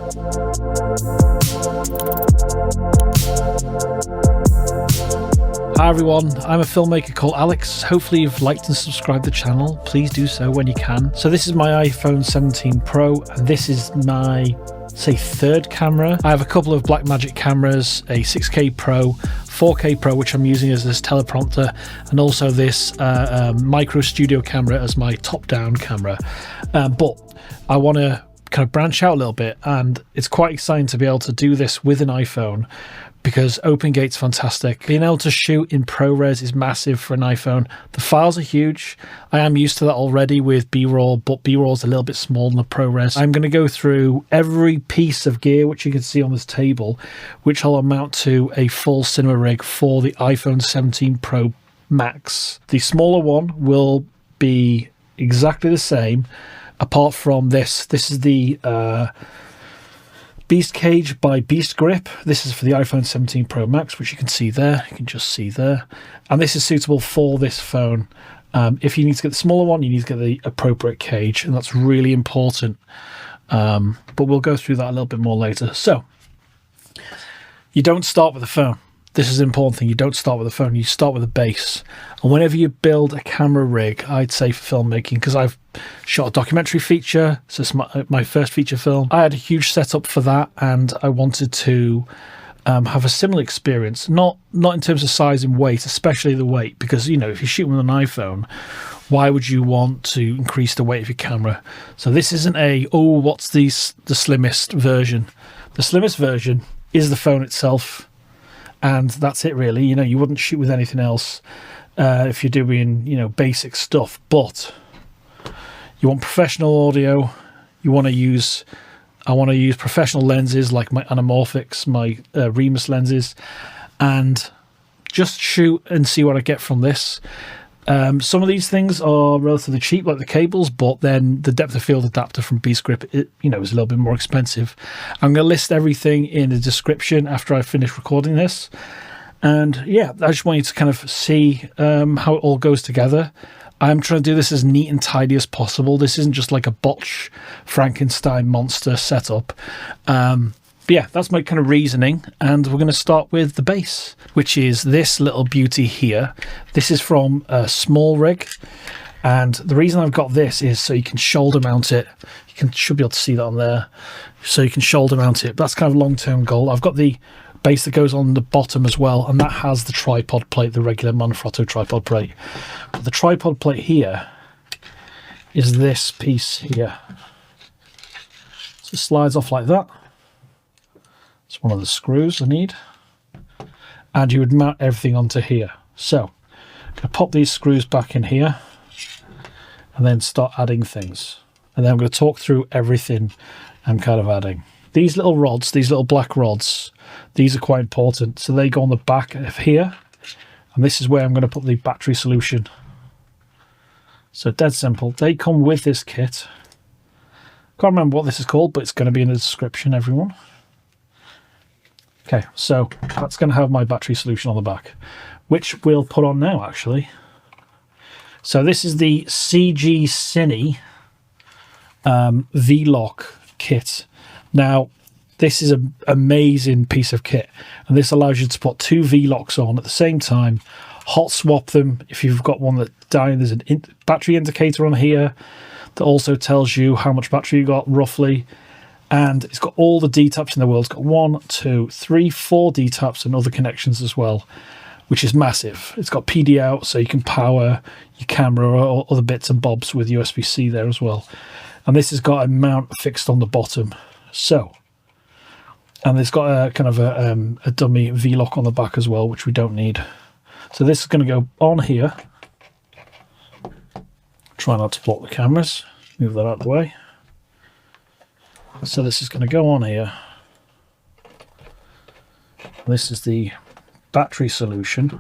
Hi everyone, I'm a filmmaker called Alex. Hopefully you've liked and subscribed the channel. Please do so when you can. So this is my iPhone 17 Pro, and this is my, say, third camera. I have a couple of Blackmagic cameras, a 6K Pro, 4K Pro, which I'm using as this teleprompter, and also this micro studio camera as my top-down camera. But I want to kind of branch out a little bit, and it's quite exciting to be able to do this with an iPhone, because OpenGate's fantastic. Being able to shoot in PRORES is massive for an iPhone. The files are huge. I am used to that already with B-roll, but B-roll is a little bit smaller than the PRORES. I'm going to go through every piece of gear which you can see on this table, which will amount to a full cinema rig for the iPhone 17 Pro Max. The smaller one will be exactly the same, apart from this. This is the BeastCage by BeastGrip. This is for the iPhone 17 Pro Max, which you can see there. You can just see there. And this is suitable for this phone. If you need to get the smaller one, you need to get the appropriate cage, and that's really important. But we'll go through that a little bit more later. So, you don't start with a phone. This is an important thing. You don't start with a phone. You start with a base. And whenever you build a camera rig, I'd say for filmmaking, because I've shot a documentary feature, so it's my first feature film. I had a huge setup for that, and I wanted to have a similar experience. Not in terms of size and weight, especially the weight, because, you know, if you're shooting with an iPhone, why would you want to increase the weight of your camera? So this isn't what's the slimmest version? The slimmest version is the phone itself. And that's it, really. You know, you wouldn't shoot with anything else if you're doing, you know, basic stuff. But you want professional audio. I want to use professional lenses like my Anamorphics, my Remus lenses, and just shoot and see what I get from this. Some of these things are relatively cheap, like the cables, but then the depth of field adapter from BeastGrip, is a little bit more expensive. I'm going to list everything in the description after I finish recording this. And yeah, I just want you to kind of see how it all goes together. I'm trying to do this as neat and tidy as possible. This isn't just like a botch Frankenstein monster setup. But yeah, that's my kind of reasoning, and we're going to start with the base, which is this little beauty here. This is from a small rig, and the reason I've got this is so you can shoulder mount it. Should be able to see that on there. So you can shoulder mount it. That's kind of a long-term goal. I've got the base that goes on the bottom as well, and that has the tripod plate, the regular Manfrotto tripod plate. But the tripod plate here is this piece here. So it slides off like that. It's one of the screws I need, and you would mount everything onto here. So I'm going to pop these screws back in here and then start adding things, and then I'm going to talk through everything I'm kind of adding. These little rods, these little black rods, these are quite important. So they go on the back of here, and this is where I'm going to put the battery solution. So dead simple. They come with this kit. Can't remember what this is called, but it's going to be in the description, everyone. Okay, so that's going to have my battery solution on the back, which we'll put on now, actually. So this is the CG Cine V-Lock kit. Now, this is an amazing piece of kit, and this allows you to put two V-Locks on at the same time, hot swap them. If you've got one that's dying, there's a battery indicator on here that also tells you how much battery you got, roughly. And it's got all the D-taps in the world. It's got 1, 2, 3, 4 D-taps and other connections as well, which is massive. It's got PD out, so you can power your camera or other bits and bobs with USB-C there as well. And this has got a mount fixed on the bottom. So, and it's got a kind of a dummy V-lock on the back as well, which we don't need. So this is going to go on here. Try not to block the cameras. Move that out of the way. So this is going to go on here. This is the battery solution.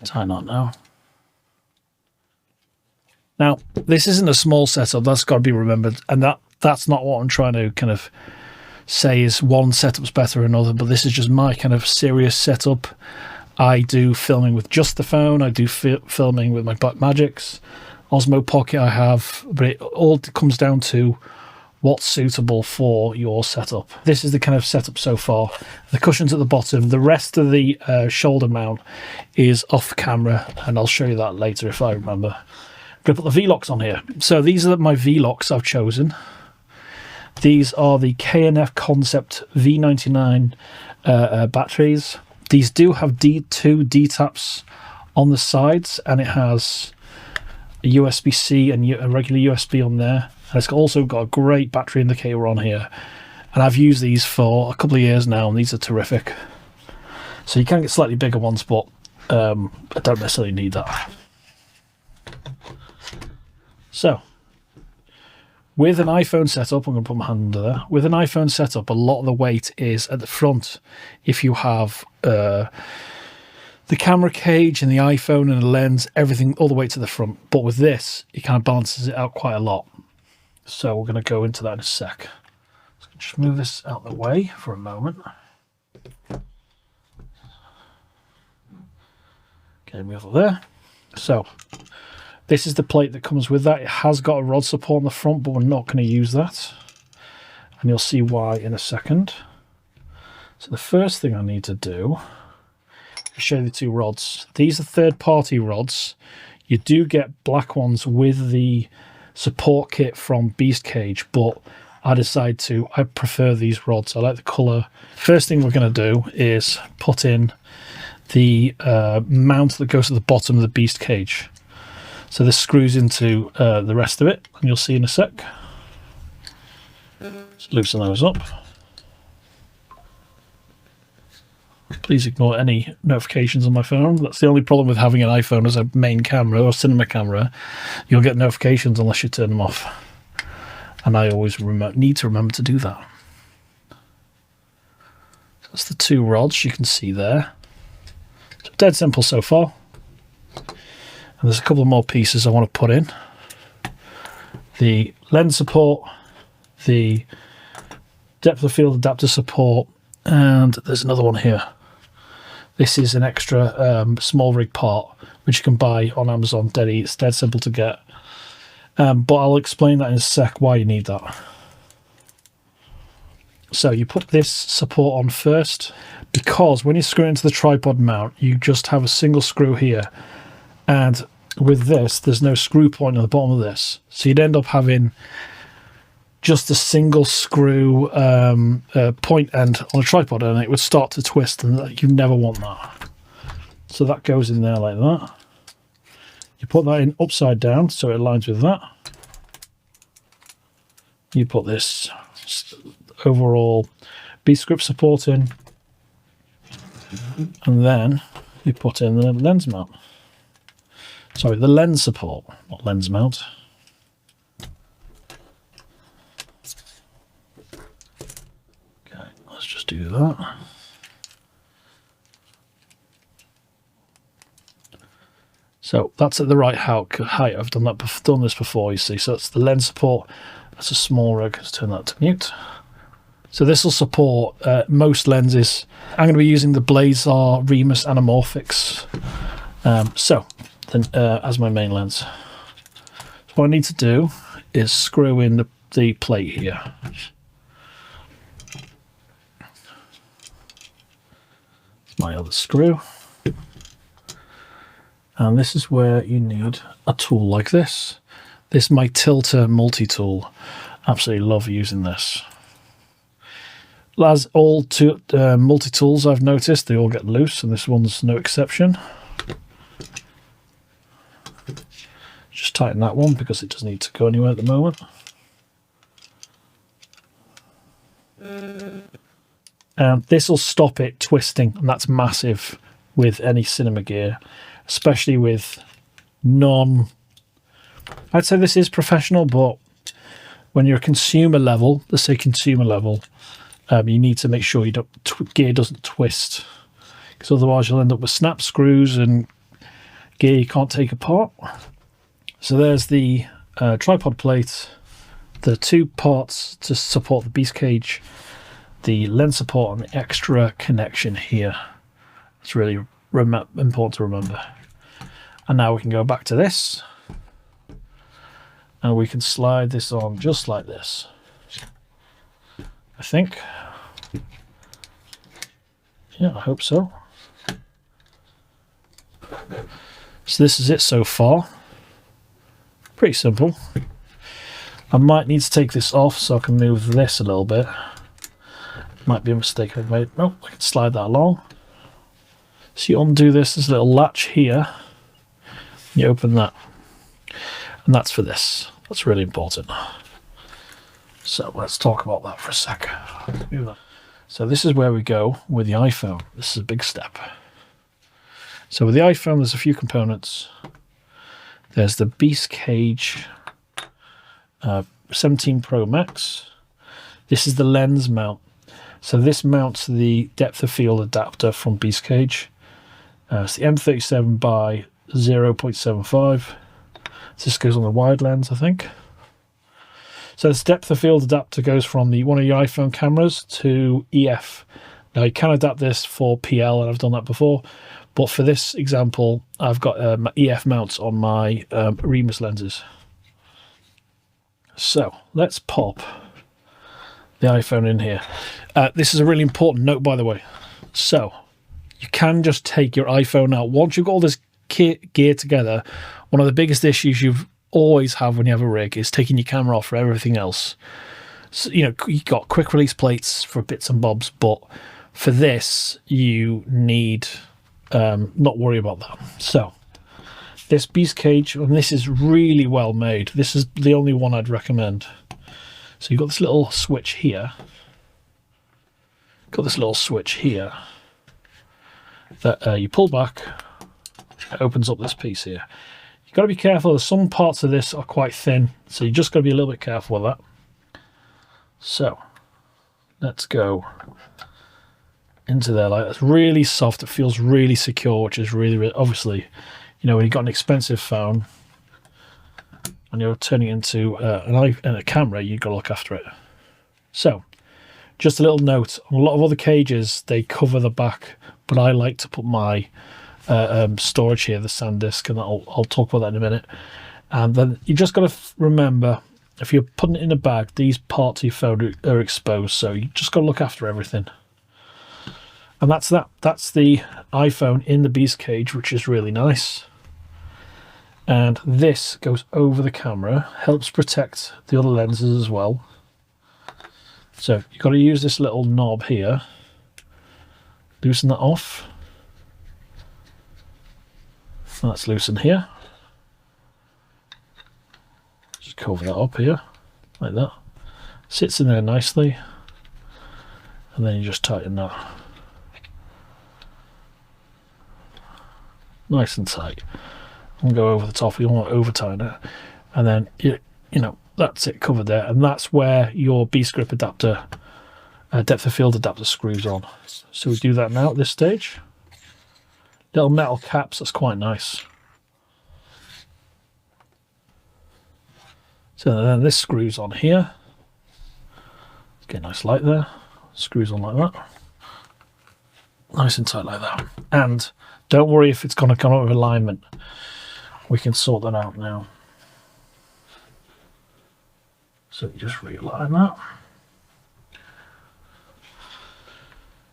Tie knot now. Now, this isn't a small setup, that's got to be remembered, and that's not what I'm trying to kind of say is one setup's better than another, but this is just my kind of serious setup. I do filming with just the phone, I do filming with my Blackmagics, Osmo Pocket I have, but it all comes down to what's suitable for your setup. This is the kind of setup so far. The cushion's at the bottom. The rest of the shoulder mount is off camera, and I'll show you that later if I remember. I'm going to put the V-locks on here. So these are my V-locks I've chosen. These are the K&F Concept V99 batteries. These do have two D-taps on the sides, and it has a USB-C and a regular USB on there. And it's also got a great battery indicator on here. And I've used these for a couple of years now, and these are terrific. So you can get slightly bigger ones, but I don't necessarily need that. So, with an iPhone setup, I'm going to put my hand under there. With an iPhone setup, a lot of the weight is at the front. If you have the camera cage and the iPhone and the lens, everything all the way to the front. But with this, it kind of balances it out quite a lot. So we're going to go into that in a sec. Let's just move this out of the way for a moment. Okay, move over there. So this is the plate that comes with that. It has got a rod support on the front, but we're not going to use that. And you'll see why in a second. So the first thing I need to do is show you the two rods. These are third-party rods. You do get black ones with the support kit from BeastCage, but I prefer these rods. I like the colour. First thing we're going to do is put in the mount that goes to the bottom of the BeastCage. So this screws into the rest of it, and you'll see in a sec. Let's loosen those up. Please ignore any notifications on my phone. That's the only problem with having an iPhone as a main camera or cinema camera. You'll get notifications unless you turn them off. And I always need to remember to do that. That's the two rods you can see there. So dead simple so far. And there's a couple more pieces I want to put in. The lens support, the depth of field adapter support, and there's another one here. This is an extra small rig part, which you can buy on Amazon. It's dead simple to get. But I'll explain that in a sec why you need that. So you put this support on first, because when you screw it into the tripod mount, you just have a single screw here. And with this, there's no screw point at the bottom of this. So you'd end up having just a single screw point end on a tripod, and it would start to twist, and you never want that. So that goes in there like that. You put that in upside down so it aligns with that. You put this overall BeastGrip support in, and then you put in the lens mount. Sorry, the lens support, not lens mount. Let's just do that. So that's at the right height. I've done this before, you see. So that's the lens support. That's a small rig. Let's turn that to mute. So this will support most lenses. I'm going to be using the Blazar Remus Anamorphics. As my main lens. So what I need to do is screw in the plate here. My other screw, and this is where you need a tool like this. This is my Tilta multi-tool. Absolutely love using this. As all multi-tools I've noticed, they all get loose, and this one's no exception. Just tighten that one because it doesn't need to go anywhere at the moment. And this will stop it twisting, and that's massive with any cinema gear, especially with I'd say this is professional, but when you're a consumer level, let's say consumer level, you need to make sure gear doesn't twist, because otherwise you'll end up with snap screws and gear you can't take apart. So there's the tripod plate, the two parts to support the BeastCage, the lens support, and the extra connection here. It's really important to remember. And now we can go back to this. and we can slide this on just like this, I think. Yeah, I hope so. So this is it so far. Pretty simple. I might need to take this off so I can move this a little bit. Might be a mistake I've made. No, I can slide that along. So you undo this, there's a little latch here. You open that. And that's for this. That's really important. So let's talk about that for a sec. So this is where we go with the iPhone. This is a big step. So with the iPhone, there's a few components. There's the BeastCage 17 Pro Max. This is the lens mount. So this mounts the depth of field adapter from BeastCage. It's the M37 by 0.75. This goes on the wide lens, I think. So this depth of field adapter goes from one of your iPhone cameras to EF. Now you can adapt this for PL, and I've done that before. But for this example, I've got my EF mounts on my Remus lenses. So let's pop the iPhone in here. This is a really important note, by the way. So you can just take your iPhone out. Once you've got all this gear together, one of the biggest issues you've always have when you have a rig is taking your camera off for everything else. So, you know, you've got quick release plates for bits and bobs, but for this, you need not worry about that. So this BeastCage, and this is really well made. This is the only one I'd recommend. So you've got this little switch here. Got this little switch here that you pull back. It opens up this piece here. You've got to be careful. There's some parts of this are quite thin, so you just got to be a little bit careful with that. So let's go into there. Like, it's really soft. It feels really secure, which is really, really, obviously, you know, when you've got an expensive phone and you're turning it into a camera, you've got to look after it. So just a little note, on a lot of other cages, they cover the back, but I like to put my storage here, the SanDisk, and I'll talk about that in a minute. And then you just got to remember, if you're putting it in a bag, these parts of your phone are exposed, so you just got to look after everything. And that's that. That's the iPhone in the BeastCage, which is really nice. And this goes over the camera, helps protect the other lenses as well. So you've got to use this little knob here, loosen that off. That's loosened here. Just cover that up here, like that. Sits in there nicely. And then you just tighten that. Nice and tight. And go over the top, you don't want to over tighten it. And then, you know, that's it covered there. And that's where your BeastGrip adapter, depth of field adapter screws on. So we do that now at this stage. Little metal caps, that's quite nice. So then this screws on here. Get a nice light there. Screws on like that. Nice and tight like that. And don't worry if it's going to come out of alignment. We can sort that out now. So you just realign that.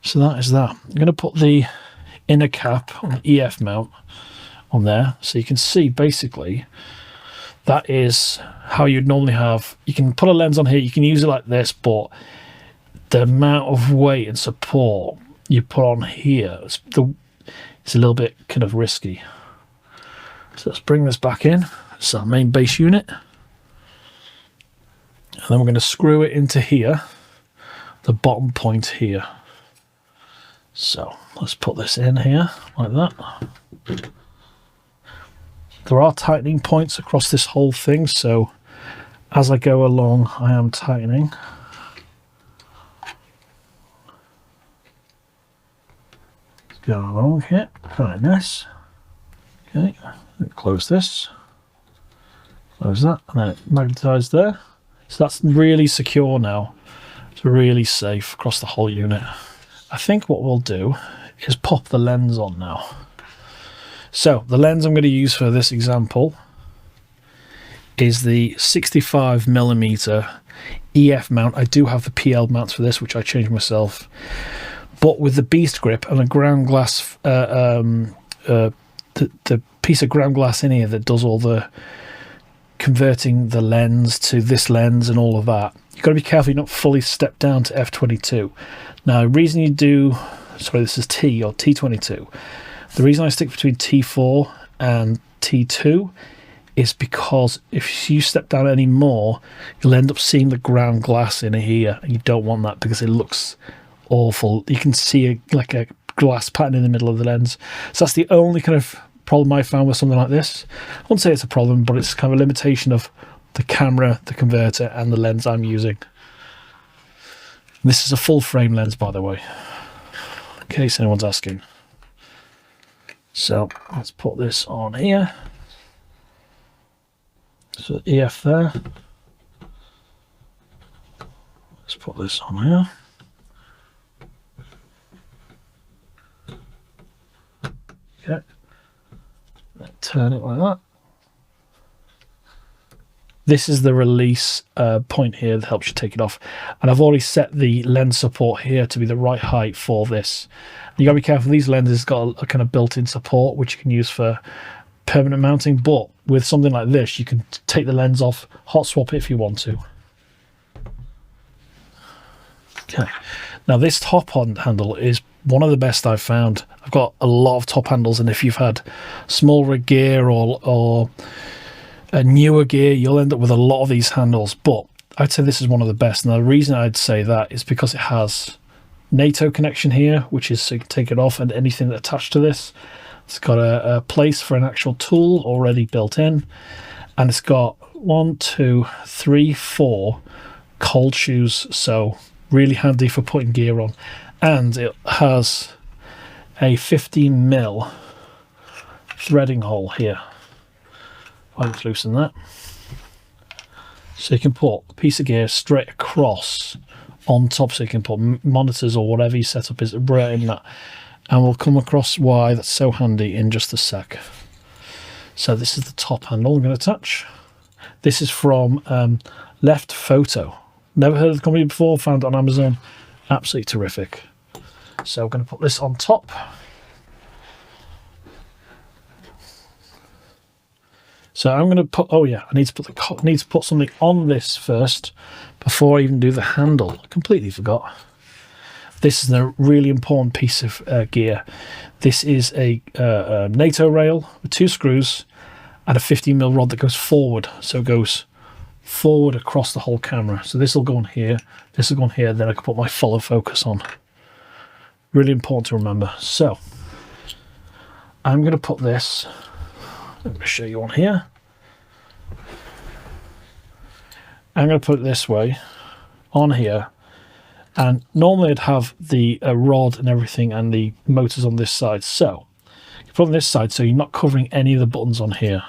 So that is that. I'm going to put the inner cap on the EF mount on there, so you can see basically that is how you'd normally have. You can put a lens on here, you can use it like this, but the amount of weight and support you put on here, it's a little bit kind of risky. So let's bring this back in. It's our main base unit, and then we're going to screw it into here, the bottom point here. So let's put this in here like that. There are tightening points across this whole thing, so as I go along I am tightening. Let's go along here, like this. Okay, close this, close that, and then it magnetized there. So that's really secure now. It's really safe across the whole unit. I think what we'll do is pop the lens on now. So the lens I'm going to use for this example is the 65mm EF mount. I do have the PL mounts for this, which I changed myself. But with the BeastGrip and a ground glass, the piece of ground glass in here that does all the converting the lens to this lens and all of that, you've got to be careful you don't fully step down to f22. Now, the reason you do, sorry, this is T or T22. The reason I stick between T4 and T2 is because if you step down any more, you'll end up seeing the ground glass in here, and you don't want that because it looks awful. You can see like a glass pattern in the middle of the lens. So that's the only kind of problem I found with something like this. I wouldn't say it's a problem, but it's kind of a limitation of the camera, the converter, and the lens I'm using. This is a full frame lens, by the way, in case anyone's asking. So let's put this on here. So EF there. Let's put this on here. Okay. Then turn it like that. This is the release point here that helps you take it off. And I've already set the lens support here to be the right height for this. You got to be careful. These lenses got a kind of built-in support, which you can use for permanent mounting. But with something like this, you can take the lens off, hot swap it if you want to. Okay. Now this top handle is one of the best I've found. I've got a lot of top handles, and if you've had smaller gear or a newer gear, you'll end up with a lot of these handles, but I'd say this is one of the best. And the reason I'd say that is because it has NATO connection here, which is so you can take it off, and anything that's attached to this. It's got a place for an actual tool already built in, and it's got 1, 2, 3, 4 cold shoes, so really handy for putting gear on. And it has a 15mm threading hole here. I'll just loosen that. So you can put a piece of gear straight across on top, so you can put monitors or whatever your setup is right in that. And we'll come across why that's so handy in just a sec. So this is the top handle I'm going to touch. This is from Left Photo. Never heard of the company before, found it on Amazon. Absolutely terrific. So we're going to put this on top. So I'm going to put, oh yeah, I need to put something on this first before I even do the handle. I completely forgot. This is a really important piece of gear. This is a NATO rail with 2 screws and a 15mm rod that goes forward. So it goes forward across the whole camera. So this will go on here, this will go on here, then I can put my follow focus on. Really important to remember. So I'm going to put this, let me show you on here. I'm going to put it this way on here, and normally I'd have the rod and everything and the motors on this side. So you put it on this side so you're not covering any of the buttons on here.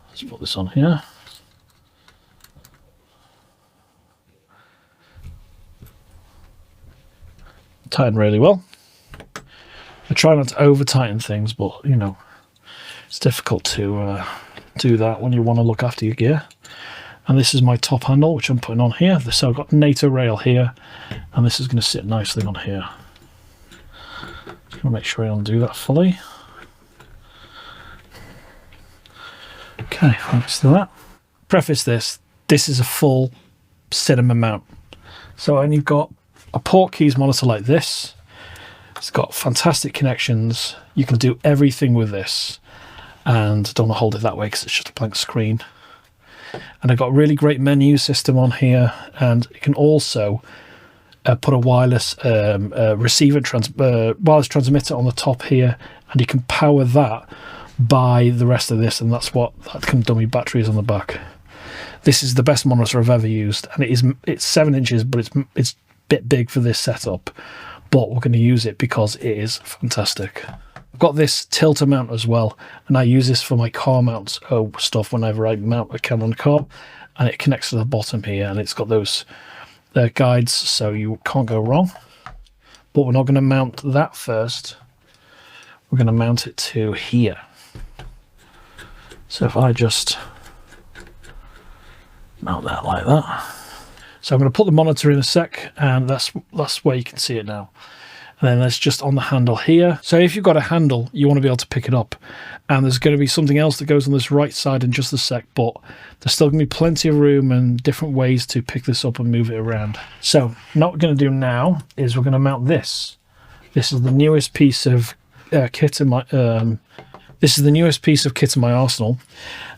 Let's put this on here. Tighten really well. I try not to over tighten things, but you know, it's difficult to do that when you want to look after your gear. And this is my top handle, which I'm putting on here. So I've got NATO rail here, and this is going to sit nicely on here. Just going to make sure I undo that fully. Okay, thanks to that. Preface this is a full cinema mount. So when you've got a port keys monitor like this, it's got fantastic connections. You can do everything with this. And don't want to hold it that way because it's just a blank screen. And I've got a really great menu system on here, and you can also put a wireless wireless transmitter on the top here, and you can power that by the rest of this, and that's what that can dummy batteries on the back. This is the best monitor I've ever used, and it's 7 inches, but it's a bit big for this setup. But we're going to use it because it is fantastic. I've got this Tilta mount as well, and I use this for my car mount stuff whenever I mount a camera on the car, and it connects to the bottom here, and it's got those guides, so you can't go wrong. But we're not going to mount that first. We're going to mount it to here. So if I just mount that like that. So I'm going to put the monitor in a sec, and that's where you can see it now. And then that's just on the handle here. So if you've got a handle, you want to be able to pick it up. And there's going to be something else that goes on this right side in just a sec, but there's still going to be plenty of room and different ways to pick this up and move it around. So what we're going to do now is we're going to mount this. This is the newest piece of kit in my arsenal.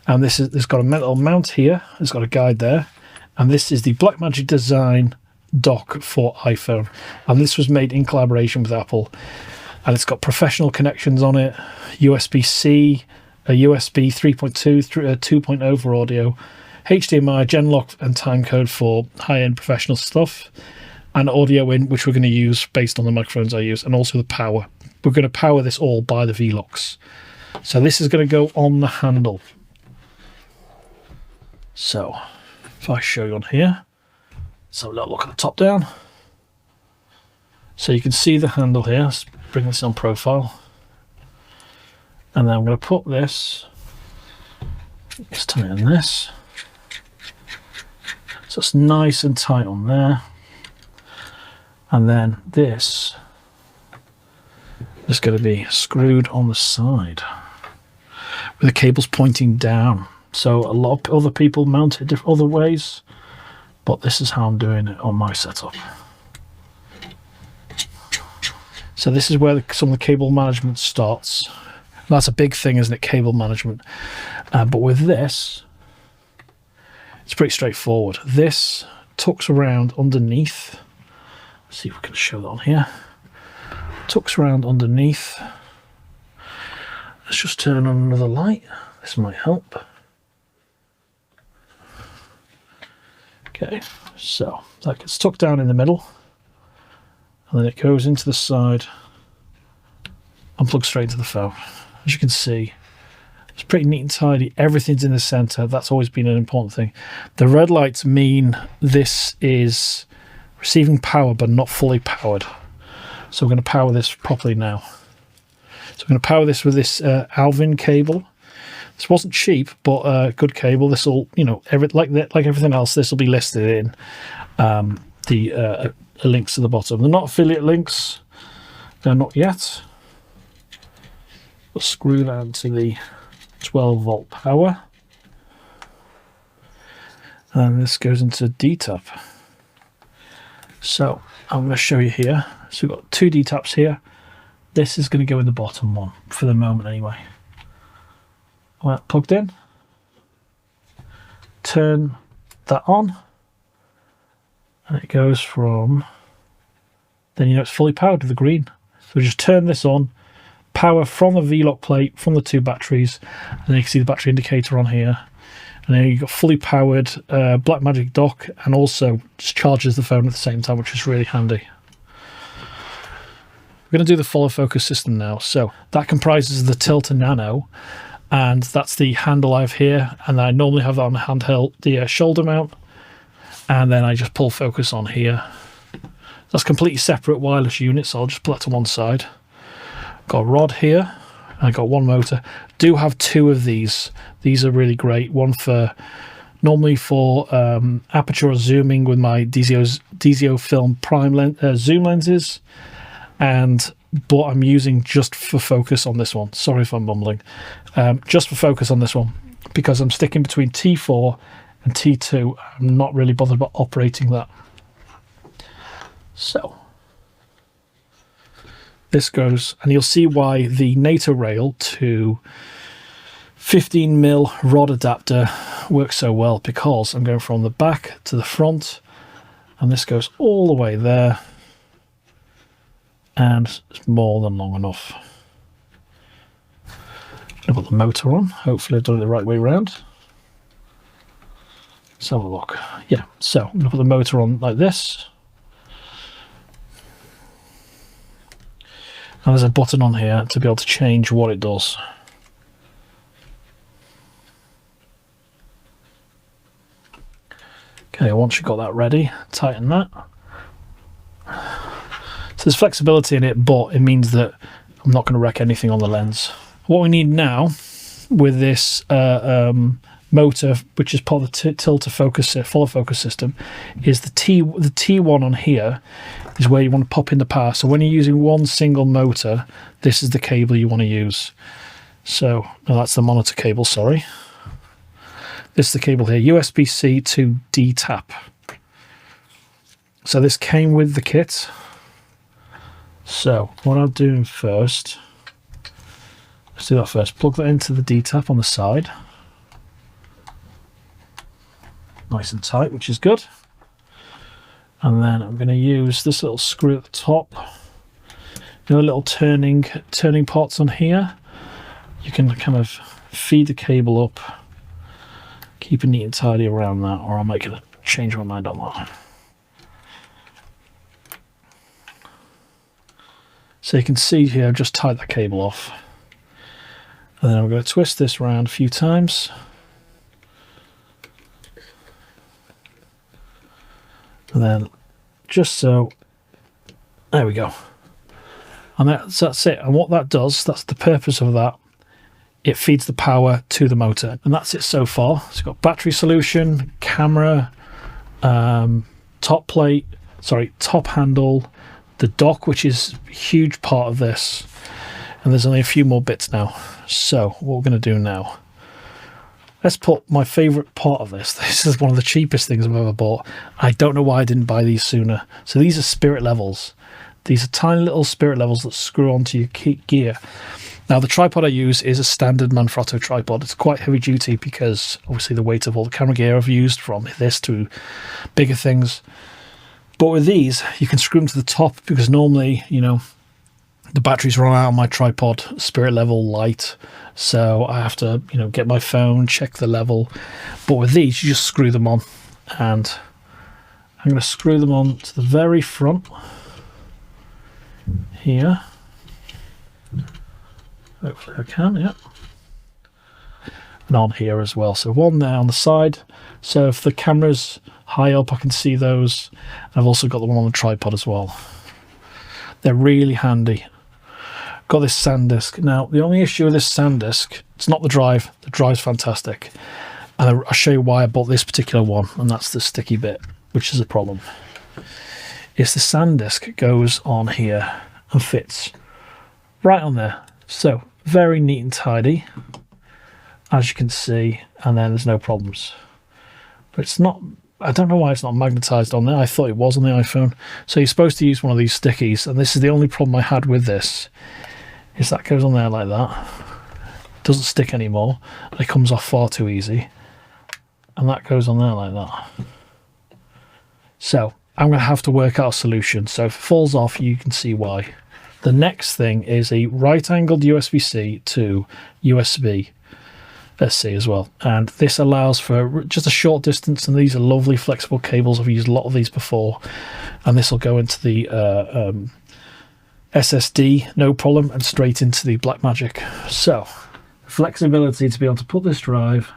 And it's got a metal mount here. It's got a guide there. And this is the Blackmagic design dock for iPhone, and this was made in collaboration with Apple, and it's got professional connections on it, USB-C, a USB 3.2, 2.0 for audio, HDMI, Genlock and timecode for high-end professional stuff, and audio in, which we're going to use based on the microphones I use, and also the power. We're going to power this all by the V-Lux. So this is going to go on the handle. So if I show you on here, let's have a little look at the top down. So you can see the handle here. Let's bring this on profile. And then I'm going to put this, let's tighten this. So it's nice and tight on there. And then this is going to be screwed on the side with the cables pointing down. So a lot of other people mount it different other ways, but this is how I'm doing it on my setup. So this is where some of the cable management starts. That's a big thing, isn't it? Cable management. But with this, it's pretty straightforward. This tucks around underneath. Let's see if we can show that on here. Tucks around underneath. Let's just turn on another light. This might help. Okay, so that gets tucked down in the middle, and then it goes into the side and plugs straight into the phone. As you can see, it's pretty neat and tidy. Everything's in the center. That's always been an important thing. The red lights mean this is receiving power but not fully powered. So we're going to power this properly now. So we're going to power this with this Alvin cable. This wasn't cheap, but good cable. This will, you know, like everything else, this will be listed in the links to the bottom. They're not affiliate links. They're not yet. We'll screw that to the 12-volt power. And this goes into D-tap. So I'm going to show you here. So we've got two D-taps here. This is going to go in the bottom one, for the moment anyway. Well, plugged in. Turn that on. And it goes from, then you know it's fully powered with the green. So just turn this on, power from the V-lock plate, from the two batteries, and then you can see the battery indicator on here. And then you've got fully powered Blackmagic dock, and also just charges the phone at the same time, which is really handy. We're going to do the follow focus system now. So that comprises the Tilta Nano, and that's the handle I have here, and I normally have that on the handheld, the shoulder mount, and then I just pull focus on here. That's completely separate wireless unit, so I'll just put that to one side. Got a rod here, and I got one motor. Do have two of these. These are really great. One for normally for aperture or zooming with my DZO film prime zoom lenses, but I'm using just for focus on this one. Sorry if I'm mumbling. Just for focus on this one, because I'm sticking between T4 and T2. I'm not really bothered about operating that. So this goes, and you'll see why the NATO rail to 15mm rod adapter works so well, because I'm going from the back to the front, and this goes all the way there, and it's more than long enough. I'm going to put the motor on. Hopefully I've done it the right way around. Let's have a look. Yeah, so I'm going to put the motor on like this. And there's a button on here to be able to change what it does. Okay, once you've got that ready, tighten that. So there's flexibility in it, but it means that I'm not going to wreck anything on the lens. What we need now with this motor, which is part of the Tilta focus follow focus system, is the T1 on here is where you want to pop in the power. So when you're using one single motor, this is the cable you want to use. So no, that's the monitor cable, sorry. This is the cable here, USB-C to D-tap. So this came with the kit. So what I'm doing first, let's do that first. Plug that into the D-tap on the side. Nice and tight, which is good. And then I'm going to use this little screw at the top. You know, the little turning pots on here. You can kind of feed the cable up, keep it neat and tidy around that, or I might change my mind on that. So you can see here, I've just tied that cable off. And then I'm going to twist this around a few times. And then just so, there we go. And that's it. And what that does, that's the purpose of that. It feeds the power to the motor. And that's it so far. So it's got battery solution, camera, top handle, the dock, which is a huge part of this. And there's only a few more bits now. So what we're going to do now, let's put my favorite part of this. This is one of the cheapest things I've ever bought. I don't know why I didn't buy these sooner. So these are spirit levels. These are tiny little spirit levels that screw onto your gear. Now the tripod I use is a standard Manfrotto tripod. It's quite heavy duty because obviously the weight of all the camera gear I've used, from this to bigger things. But with these, you can screw them to the top because normally, you know, the batteries run out on my tripod, spirit level light. So I have to, you know, get my phone, check the level. But with these, you just screw them on. And I'm going to screw them on to the very front here. Hopefully I can, yeah. And on here as well. So one there on the side. So if the camera's high up, I can see those. I've also got the one on the tripod as well. They're really handy. Got this SanDisk. Now, the only issue with this SanDisk, it's not the drive. The drive's fantastic. And I'll show you why I bought this particular one, and that's the sticky bit, which is a problem. Is the SanDisk goes on here and fits right on there. So, very neat and tidy, as you can see, and then there's no problems. But it's not, I don't know why it's not magnetized on there. I thought it was on the iPhone. So you're supposed to use one of these stickies, and this is the only problem I had with this, is that goes on there like that. It doesn't stick anymore. It comes off far too easy. And that goes on there like that. So I'm going to have to work out a solution. So if it falls off, you can see why. The next thing is a right-angled USB-C to USB-C as well. And this allows for just a short distance, and these are lovely flexible cables. I've used a lot of these before. And this will go into the SSD, no problem, and straight into the Blackmagic. So, flexibility to be able to put this drive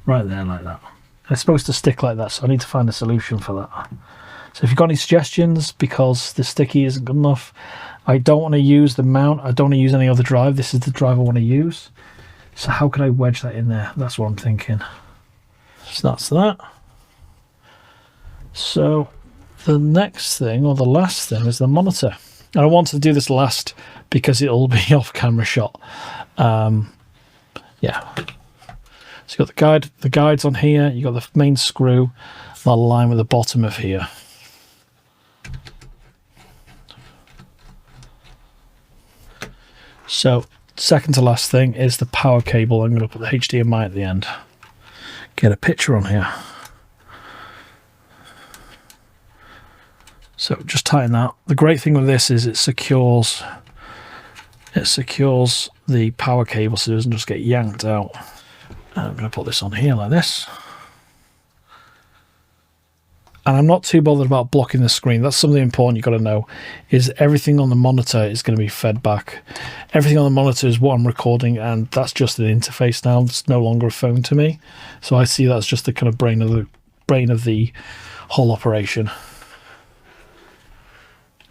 right there like that. It's supposed to stick like that, so I need to find a solution for that. So if you've got any suggestions, because the sticky isn't good enough, I don't want to use the mount, I don't want to use any other drive, this is the drive I want to use. So how can I wedge that in there? That's what I'm thinking. So that's that. So the next thing, or the last thing, is the monitor. And I wanted to do this last because it'll be off camera shot. Yeah. So you've got the guides on here, you've got the main screw, that'll align with the bottom of here. So second to last thing is the power cable. I'm going to put the HDMI at the end. Get a picture on here. So just tighten that. The great thing with this is it secures the power cable so it doesn't just get yanked out. And I'm going to put this on here like this. And I'm not too bothered about blocking the screen. That's something important you've got to know, is everything on the monitor is going to be fed back. Everything on the monitor is what I'm recording, and that's just an interface now. It's no longer a phone to me. So I see that as just the kind of brain of the whole operation.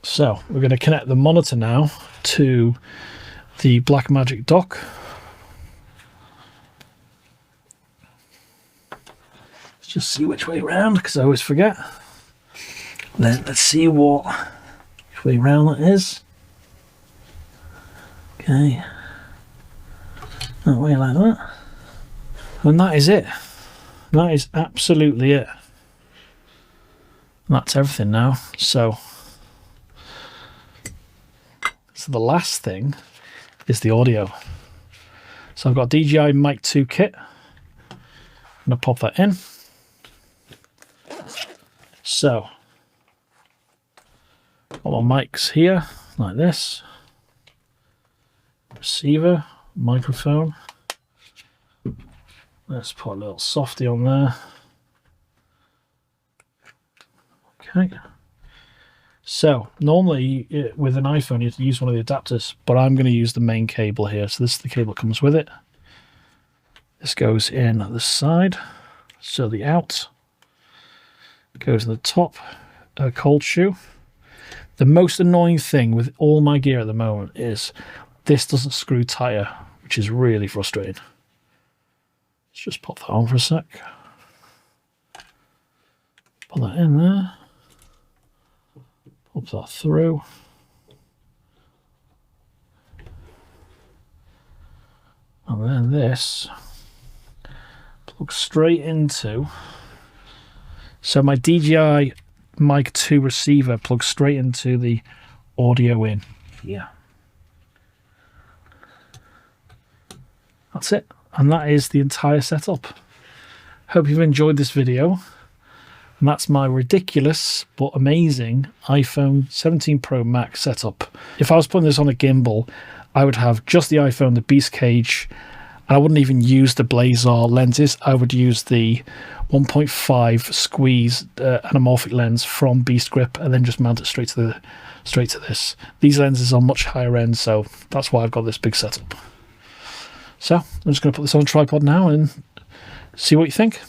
So we're going to connect the monitor now to the Blackmagic dock. just see which way round, because I always forget. Let's see which way round that is. Okay. That way like that. And that is it. That is absolutely it. That's everything now. So the last thing is the audio. So I've got a DJI Mic 2 kit. I'm going to pop that in. So, got my mics here, like this. Receiver, microphone. Let's put a little softy on there. Okay. So normally with an iPhone you have to use one of the adapters, but I'm going to use the main cable here. So this is the cable that comes with it. This goes in at the side. So the out goes in the top. A cold shoe. The most annoying thing with all my gear at the moment is this doesn't screw tighter, which is really frustrating. Let's just pop that on for a sec. Put that in there. Pop that through. And then this plugs straight into. So my DJI Mic 2 receiver plugs straight into the audio in here. That's it. And that is the entire setup. Hope you've enjoyed this video. And that's my ridiculous but amazing iPhone 17 Pro Max setup. If I was putting this on a gimbal, I would have just the iPhone, the BeastCage, and I wouldn't even use the Blazar lenses. I would use the 1.5 squeeze anamorphic lens from BeastGrip and then just mount it straight to this. These lenses are much higher end, so that's why I've got this big setup. So I'm just going to put this on a tripod now and see what you think.